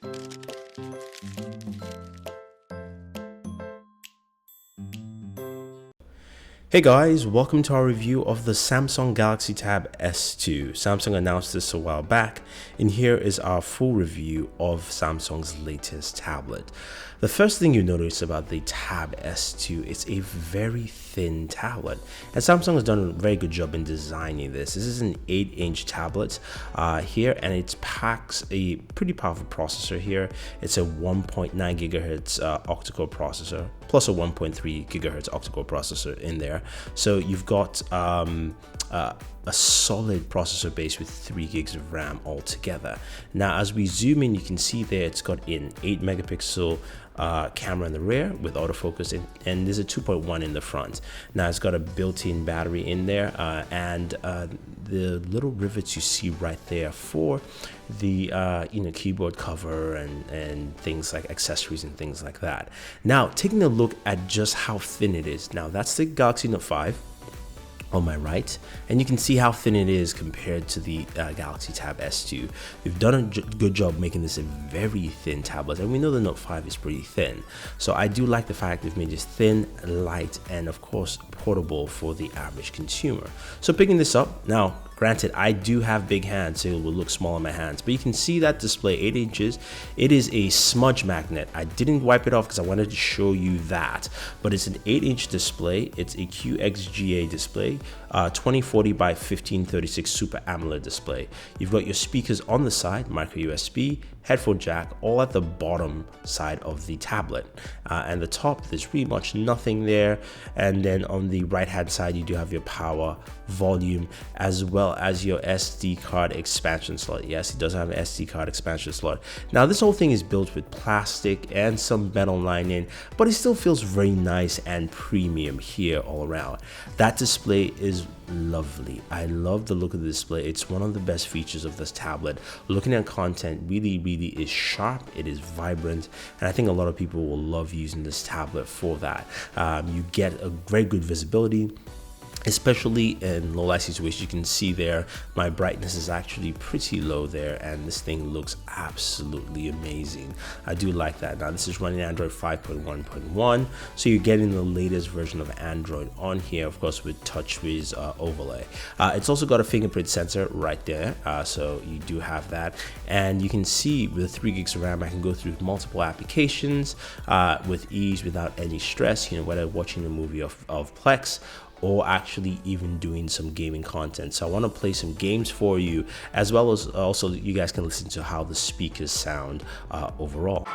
Hey guys, welcome to our review of the Samsung Galaxy Tab S2. Samsung announced this a while back, and here is our full review of Samsung's latest tablet. The first thing you notice about the Tab S2 is a very thin tablet, and Samsung has done a very good job in designing this. This is an 8-inch tablet here, and it packs a pretty powerful processor here. It's a 1.9 gigahertz octa-core processor plus a 1.3 gigahertz octa-core processor in there. So you've got a solid processor base with 3 gigs of RAM altogether. Now, as we zoom in, you can see there it's got an 8 megapixel camera in the rear with autofocus, and there's a 2.1 in the front. Now it's got a built-in battery in there, and the little rivets you see right there for the keyboard cover and things like accessories and things like that. Now, taking a look at just how thin it is. Now, that's the Galaxy Note 5 on my right, and you can see how thin it is compared to the Galaxy Tab S2. We've done a good job making this a very thin tablet, and we know the Note 5 is pretty thin. So I do like the fact they've made this thin, light, and of course portable for the average consumer. So picking this up, now granted, I do have big hands, so it will look small in my hands, but you can see that display, 8 inches. It is a smudge magnet. I didn't wipe it off because I wanted to show you that, but it's an 8-inch display. It's a QXGA display, 2040 by 1536 Super AMOLED display. You've got your speakers on the side, micro USB, headphone jack, all at the bottom side of the tablet, and the top, there's pretty much nothing there. And then on the right hand side, you do have your power, volume, as well as your SD card expansion slot. Yes, it does have an SD card expansion slot. Now, this whole thing is built with plastic and some metal lining, but it still feels very nice and premium here all around. That display is lovely. I love the look of the display. It's one of the best features of this tablet. Looking at content really is sharp, it is vibrant, and I think a lot of people will love using this tablet for that. You get a very good visibility, especially in low light situations. You can see there my brightness is actually pretty low there, and this thing looks absolutely amazing. I do like that. Now, this is running Android 5.1.1, so you're getting the latest version of Android on here, of course, with TouchWiz overlay. It's also got a fingerprint sensor right there, so you do have that, and you can see with 3 gigs of RAM, I can go through multiple applications with ease without any stress, whether watching a movie of Plex or actually even doing some gaming content. So I want to play some games for you, as well as also you guys can listen to how the speakers sound overall.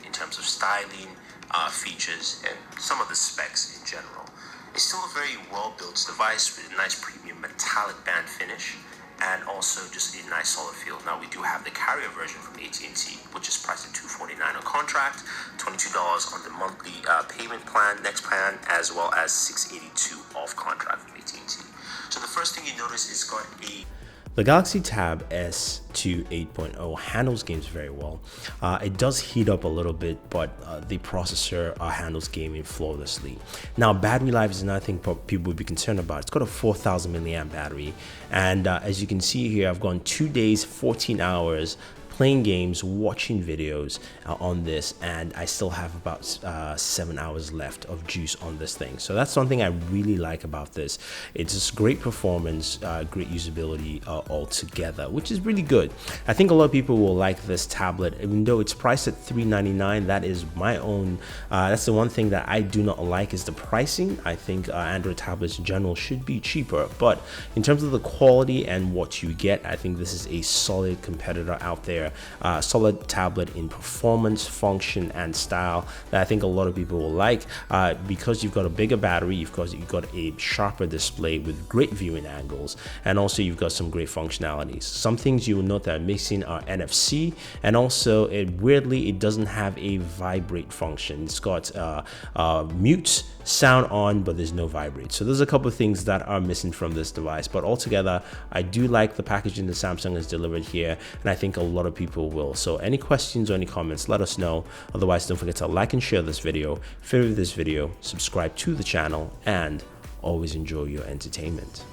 In terms of styling, features, and some of the specs in general. It's still a very well-built device with a nice premium metallic band finish, and also just a nice solid feel. Now, we do have the carrier version from AT&T, which is priced at $249 on contract, $22 on the monthly payment plan, next plan, as well as $682 off contract from AT&T. So the first thing you notice is got the Galaxy Tab S2 8.0 handles games very well. It does heat up a little bit, but the processor handles gaming flawlessly. Now, battery life is another thing people would be concerned about. It's got a 4,000 milliamp battery, and as you can see here, I've gone 2 days, 14 hours playing games, watching videos on this, and I still have about 7 hours left of juice on this thing. So that's something I really like about this. It's just great performance, great usability altogether, which is really good. I think a lot of people will like this tablet, even though it's priced at $399. That is my own, that's the one thing that I do not like, is the pricing. I think Android tablets in general should be cheaper, but in terms of the quality and what you get, I think this is a solid competitor out there here. Solid tablet in performance, function, and style that I think a lot of people will like. Because you've got a bigger battery, you've got a sharper display with great viewing angles, and also you've got some great functionalities. Some things you will note that are missing are NFC, and also weirdly it doesn't have a vibrate function. It's got mute, sound on, but there's no vibrate. So there's a couple of things that are missing from this device, but altogether I do like the packaging that Samsung has delivered here, and I think a lot of people will. So any questions or any comments, let us know. Otherwise, don't forget to like and share this video, favorite this video, subscribe to the channel, and always enjoy your entertainment.